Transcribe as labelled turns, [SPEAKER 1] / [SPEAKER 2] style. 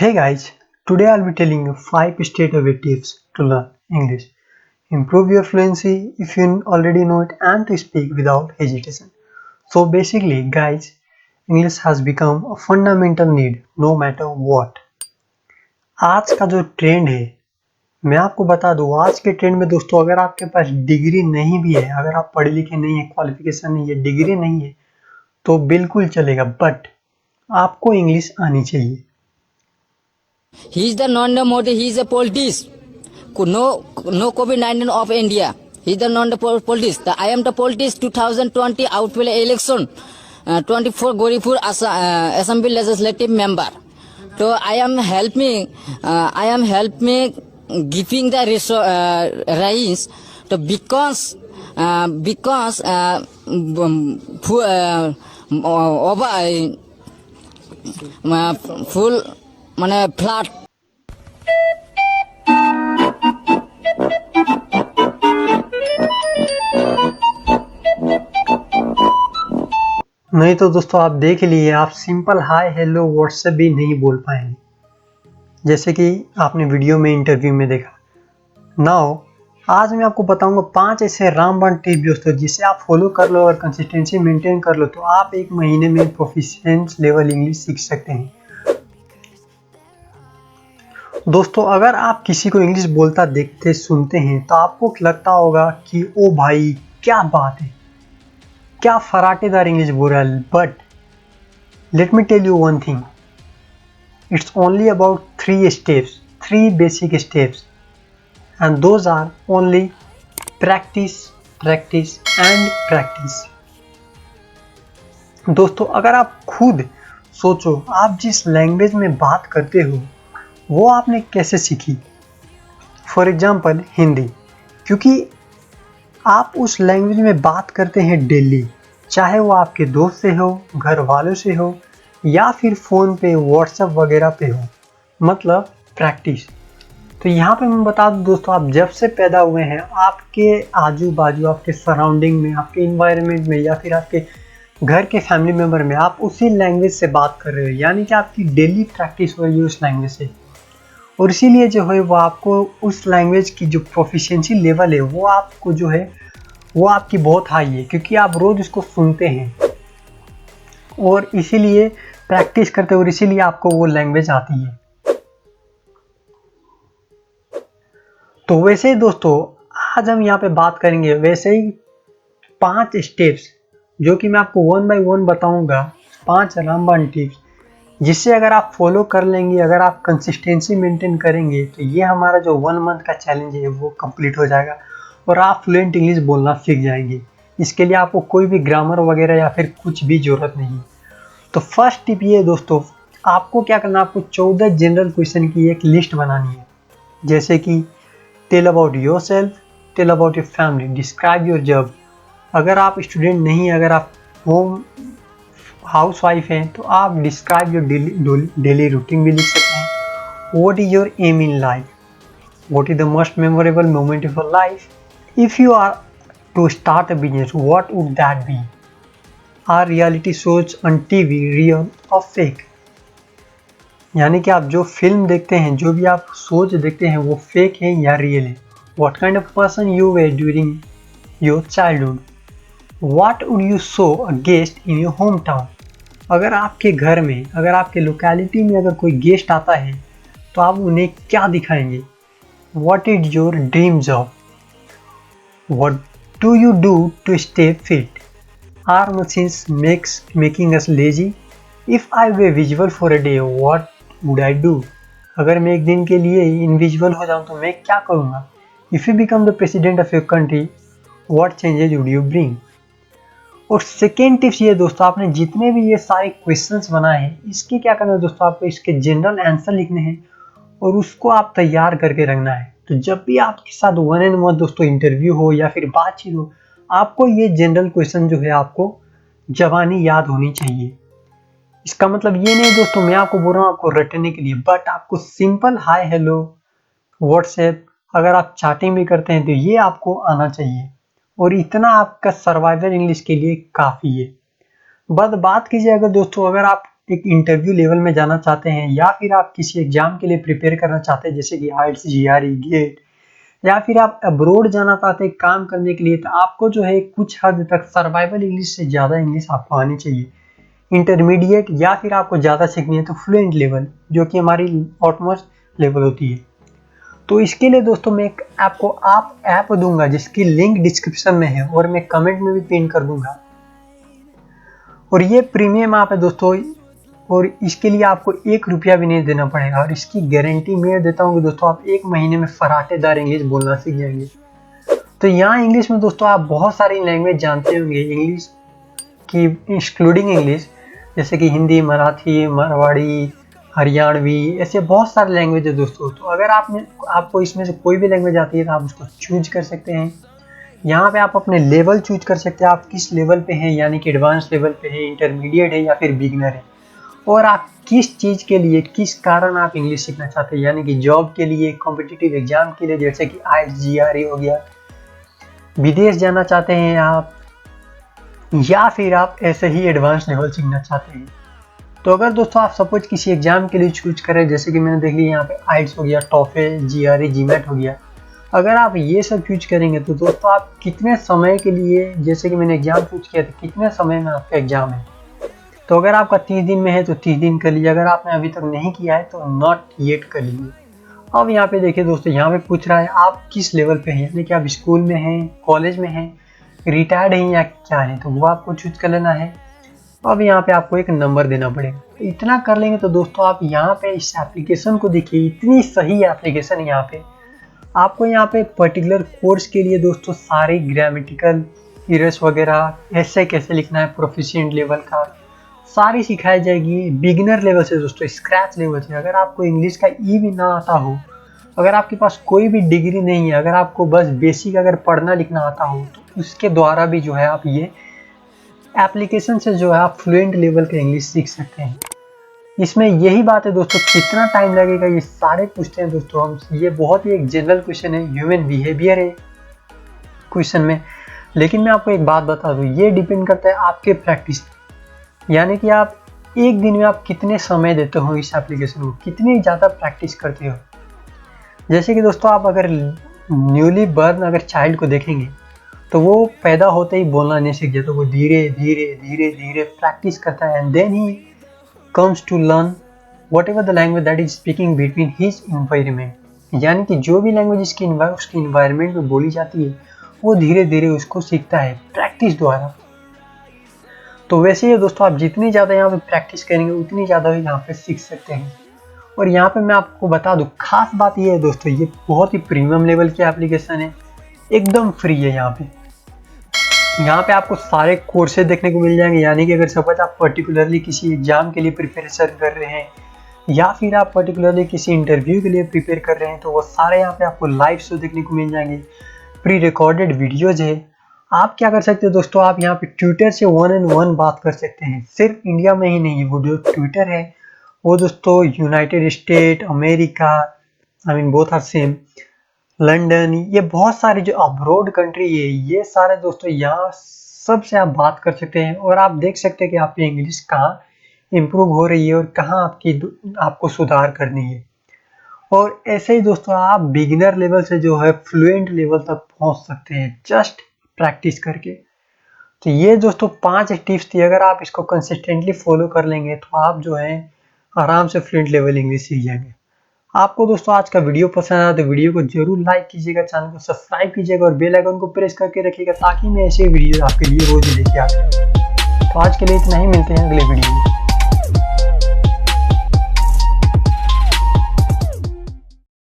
[SPEAKER 1] Hey guys, today I'll be telling you 5 straightaway tips to learn English. Improve your fluency if you already know it and to speak without hesitation. So basically guys, English has become a fundamental need no matter what. आज का जो trend है मैं आपको बता दूं, आज के ट्रेंड में दोस्तों अगर आपके पास डिग्री नहीं भी है, अगर आप पढ़े लिखे नहीं है, क्वालिफिकेशन नहीं है, डिग्री नहीं है तो बिल्कुल चलेगा, बट आपको इंग्लिश आनी चाहिए।
[SPEAKER 2] He is the Narendra Modi. He is a politics. No COVID-19 of India. He is the non-politics. I am the politics 2020 outwell election. 24 Goripur Assembly legislative member. So I am helping. Giving the rise. So because full মানে flat.
[SPEAKER 1] नहीं तो दोस्तों आप देख लिए, आप simple hi hello WhatsApp भी नहीं बोल पाएंगे, जैसे कि आपने वीडियो में इंटरव्यू में देखा। नाउ आज मैं आपको बताऊंगा 5 ऐसे रामबाण टिप दोस्तों, जिसे आप फॉलो कर लो और कंसिस्टेंसी मेंटेन कर लो तो आप 1 महीने में प्रोफिशिएंट लेवल इंग्लिश सीख सकते हैं। दोस्तों अगर आप किसी को इंग्लिश बोलता देखते सुनते हैं तो आपको लगता होगा कि ओ भाई क्या बात है, क्या फराटेदार इंग्लिश बोल रहा है, but let me tell you one thing, it's only about 3 steps, 3 basic steps, and those are only practice practice and practice. दोस्तों अगर आप खुद सोचो, आप जिस लैंग्वेज में बात करते हो वो आपने कैसे सीखी। फॉर एग्जाम्पल हिंदी, क्योंकि आप उस लैंग्वेज में बात करते हैं डेली, चाहे वो आपके दोस्त से हो, घर वालों से हो, या फिर फ़ोन पे व्हाट्सएप वगैरह पे हो, मतलब प्रैक्टिस। तो यहाँ पे मैं बता दूँ दोस्तों, आप जब से पैदा हुए हैं आपके आजू बाजू, आपके सराउंडिंग में, आपके इन्वायरमेंट में, या फिर आपके घर के फैमिली मेम्बर में आप उसी लैंग्वेज से बात कर रहे हो, यानी कि आपकी डेली प्रैक्टिस हो रही है उस लैंग्वेज से, और इसीलिए जो है वो आपको उस लैंग्वेज की जो प्रोफिशिएंसी लेवल है वो आपको जो है वो आपकी बहुत हाई है, क्योंकि आप रोज़ उसको सुनते हैं और इसीलिए प्रैक्टिस करते हो और इसीलिए आपको वो लैंग्वेज आती है। तो वैसे ही दोस्तों आज हम यहाँ पे बात करेंगे वैसे ही 5 स्टेप्स, जो कि मैं आपको 1 बाय 1 बताऊंगा, 5 रामबाण टिप्स, जिससे अगर आप फॉलो कर लेंगे, अगर आप कंसिस्टेंसी मेंटेन करेंगे तो ये हमारा जो 1 मंथ का चैलेंज है वो कंप्लीट हो जाएगा और आप फ्लुएंट इंग्लिश बोलना सीख जाएंगे। इसके लिए आपको कोई भी ग्रामर वगैरह या फिर कुछ भी ज़रूरत नहीं। तो फर्स्ट टिप ये है दोस्तों, आपको क्या करना है, आपको 14 जनरल क्वेश्चन की एक लिस्ट बनानी है, जैसे कि tell about yourself, tell about your family, describe your job. अगर आप स्टूडेंट नहीं, अगर आप होम हाउस वाइफ हैं तो आप डिस्क्राइब योर डेली रूटीन भी लिख सकते हैं। What is your aim in life, what is the most memorable moment of your life, if you are to start a business what would that be, are reality shows on TV real और fake, यानी कि आप जो film देखते हैं, जो भी आप शोज देखते हैं वो फेक है या रियल है। What kind of person you way during your childhood, what would you show a guest in your home town, अगर आपके घर में, अगर आपके लोकेलिटी में अगर कोई गेस्ट आता है तो आप उन्हें क्या दिखाएंगे। What is your dream job, what do you do to stay fit, are machines making us lazy, if I were invisible for a day what would I do, अगर मैं एक दिन के लिए इनविजुअल हो जाऊं तो मैं क्या करूँगा। If you become the president of your country what changes would you bring. और सेकेंड टिप्स ये दोस्तों, आपने जितने भी ये सारे क्वेश्चंस बनाए हैं इसके क्या करना है दोस्तों, आपको इसके जनरल आंसर लिखने हैं और उसको आप तैयार करके रखना है। तो जब भी आपके साथ 1-on-1 दोस्तों इंटरव्यू हो या फिर बातचीत हो, आपको ये जनरल क्वेश्चन जो है आपको जबानी याद होनी चाहिए। इसका मतलब ये नहीं दोस्तों मैं आपको बोल रहा हूँ आपको रटने के लिए, बट आपको सिंपल हाय हेलो व्हाट्सएप, अगर आप चैटिंग भी करते हैं तो ये आपको आना चाहिए, और इतना आपका सर्वाइवल इंग्लिश के लिए काफ़ी है। बस बात कीजिए अगर दोस्तों, अगर आप एक इंटरव्यू लेवल में जाना चाहते हैं, या फिर आप किसी एग्जाम के लिए प्रिपेयर करना चाहते हैं जैसे कि आइल्स, जीआरई, गेट, या फिर आप अब्रोड जाना चाहते हैं काम करने के लिए, तो आपको जो है कुछ हद तक सर्वाइवल इंग्लिश से ज़्यादा इंग्लिश आपको आनी चाहिए। इंटरमीडिएट या फिर आपको ज़्यादा सीखनी है तो फ्लुएंट लेवल, जो कि हमारी ऑटमोस्ट लेवल होती है। तो इसके लिए दोस्तों मैं एक आपको ऐप दूंगा जिसकी लिंक डिस्क्रिप्शन में है और मैं कमेंट में भी पिन कर दूंगा। और ये प्रीमियम ऐप है दोस्तों, और इसके लिए आपको 1 रुपया भी नहीं देना पड़ेगा, और इसकी गारंटी मैं देता हूँ कि दोस्तों आप 1 महीने में फराटेदार इंग्लिश बोलना सीख जाएंगे। तो यहाँ इंग्लिश में दोस्तों आप बहुत सारी लैंग्वेज जानते होंगे इंग्लिश की, इंक्लूडिंग इंग्लिश, जैसे कि हिंदी, मराठी, मारवाड़ी, हरियाणवी, ऐसे बहुत सारे लैंग्वेज है दोस्तों। तो अगर आपको इसमें से कोई भी लैंग्वेज आती है तो आप उसको चूज कर सकते हैं। यहाँ पे आप अपने लेवल चूज कर सकते हैं, आप किस लेवल पे हैं, यानी कि एडवांस लेवल पे है, इंटरमीडिएट है या फिर बिगिनर है, और आप किस चीज़ के लिए, किस कारण आप इंग्लिश सीखना चाहते हैं, यानी कि जॉब के लिए, कॉम्पिटिटिव एग्जाम के लिए जैसे कि आइल्स, जीआरई हो गया, विदेश जाना चाहते हैं आप, या फिर आप ऐसे ही एडवांस लेवल सीखना चाहते हैं। तो अगर दोस्तों आप सपोज किसी एग्जाम के लिए चूज करें, जैसे कि मैंने देख लिया यहाँ पे आइल्स हो गया, टॉफेल, जीआरई, जीमैट हो गया, अगर आप ये सब चूज करेंगे तो दोस्तों आप कितने समय के लिए, जैसे कि मैंने एग्जाम चूज किया था, कितने समय में आपका एग्जाम है, तो अगर आपका 30 दिन में है तो 30 दिन कर लीजिए, अगर आपने अभी तक नहीं किया है तो नॉट येट कर लीजिए। अब यहाँ पे देखिए दोस्तों, यहाँ पे पूछ रहा है आप किस लेवल पे हैं, यानी कि आप स्कूल में हैं, कॉलेज में हैं, रिटायर्ड हैं या क्या है, तो वो आपको चूज कर लेना है। अब यहाँ पे आपको एक नंबर देना पड़ेगा। तो इतना कर लेंगे तो दोस्तों आप यहाँ पे इस एप्लीकेशन को देखिए, इतनी सही एप्लीकेशन है। यहाँ पे आपको यहाँ पे पर्टिकुलर कोर्स के लिए दोस्तों सारी ग्रामेटिकल एरर्स वगैरह, ऐसे कैसे लिखना है, प्रोफिशिएंट लेवल का सारी सिखाई जाएगी, बिगिनर लेवल से दोस्तों, स्क्रैच लेवल से। अगर आपको इंग्लिश का ई भी ना आता हो, अगर आपके पास कोई भी डिग्री नहीं है, अगर आपको बस बेसिक अगर पढ़ना लिखना आता हो, तो उसके द्वारा भी जो है आप ये एप्लीकेशन से जो है आप फ्लुएंट लेवल का इंग्लिश सीख सकते हैं। इसमें यही बात है दोस्तों, कितना टाइम लगेगा ये सारे पूछते हैं दोस्तों हम। ये बहुत ही एक जनरल क्वेश्चन है, ह्यूमन बिहेवियर है क्वेश्चन में। लेकिन मैं आपको एक बात बता दूं, ये डिपेंड करता है आपके प्रैक्टिस, यानी कि आप एक दिन में आप कितने समय देते हो इस एप्लीकेशन को, कितनी ज़्यादा प्रैक्टिस करते हो। जैसे कि दोस्तों आप अगर न्यूली बर्न अगर चाइल्ड को देखेंगे तो वो पैदा होते ही बोलना नहीं सीख जाता, तो वो धीरे धीरे धीरे धीरे प्रैक्टिस करता है, and then he comes to learn whatever the language that is speaking between his environment, यानी कि जो भी लैंग्वेज उसकी इन्वायरमेंट में बोली जाती है वो धीरे धीरे उसको सीखता है प्रैक्टिस द्वारा। तो वैसे ही दोस्तों आप जितनी ज़्यादा यहाँ पे प्रैक्टिस करेंगे उतनी ज़्यादा ही यहाँ पे सीख सकते हैं। और यहाँ पे मैं आपको बता दूँ, खास बात ये है दोस्तों, ये बहुत ही प्रीमियम लेवल की एप्लीकेशन है, एकदम फ्री है। यहाँ पे आपको सारे कोर्सेज देखने को मिल जाएंगे, यानी कि अगर सपोज आप पर्टिकुलरली किसी एग्जाम के लिए प्रिपरेशन कर रहे हैं, या फिर आप पर्टिकुलरली किसी इंटरव्यू के लिए प्रिपेयर कर रहे हैं, तो वो सारे यहाँ पे आपको लाइव शो देखने को मिल जाएंगे, प्री रिकॉर्डेड वीडियोज है। आप क्या कर सकते हो दोस्तों, आप यहाँ पे ट्विटर से 1-on-1 बात कर सकते हैं, सिर्फ इंडिया में ही नहीं। वो जो ट्विटर है वो दोस्तों United State, America, I mean both are same, London, ये बहुत सारे जो अब्रॉड कंट्री है, ये सारे दोस्तों यहाँ सबसे आप बात कर सकते हैं, और आप देख सकते हैं कि आपकी इंग्लिश कहाँ इम्प्रूव हो रही है और कहाँ आपको सुधार करनी है। और ऐसे ही दोस्तों आप बिगिनर लेवल से जो है फ्लुएंट लेवल तक पहुँच सकते हैं जस्ट प्रैक्टिस करके। तो ये दोस्तों 5 टिप्स थी, अगर आप इसको कंसिस्टेंटली फॉलो कर लेंगे तो आप जो है आराम से फ्लुएंट लेवल इंग्लिश सीख जाएंगे। आपको दोस्तों आज का वीडियो पसंद आया तो वीडियो को जरूर लाइक कीजिएगा, चैनल को सब्सक्राइब कीजिएगा और बेल आइकन को प्रेस करके रखिएगा, ताकि मैं ऐसे वीडियो आपके लिए रोज लेके आते हैं। तो आज के लिए इतना ही, मिलते हैं अगले वीडियो में।